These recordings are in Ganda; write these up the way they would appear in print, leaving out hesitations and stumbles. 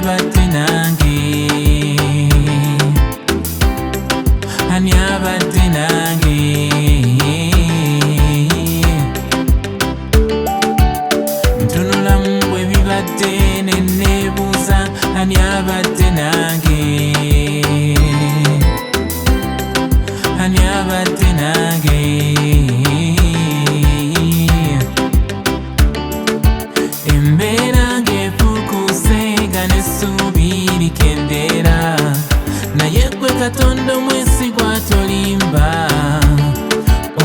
abadde nange ani abadde nange ntunulamu bwe bibadde ne neebuuza ani abadde nange ani abadde nange embeera ng'efuukuse nga n'essuubi likendeera naye gwe Katonda omwesigwa tolimba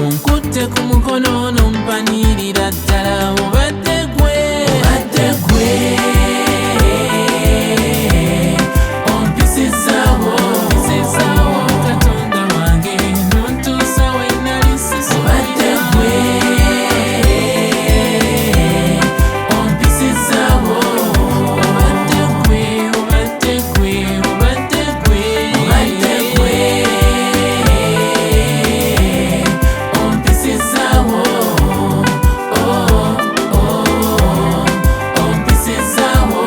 onkutte ku mukono n'ompanirira ddala obadde gwe ompisizaawo Katonda wange n'ontuusa we nali sisuubira ompisizaawo obadde gwe ompisizaawo ompisizaawo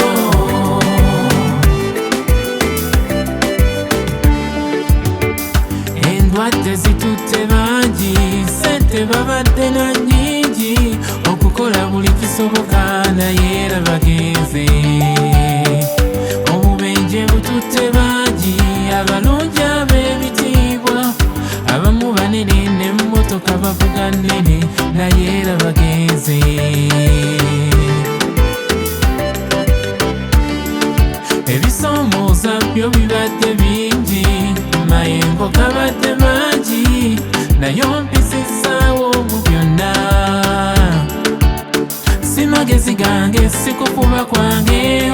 endwadde zitutte bangi ssente babadde na nnyingi okukola buli kisoboka naye era bagenze obubenje bututte bangi abalungi ab'ebitiibwa abamu banene n'emmotoka bavuga nnene naye era bagenze ebisoomooza byo bibadde bingi mayengo gabadde mangi naye ompisizaawo mu byonna si magezi gange si kukuba kwange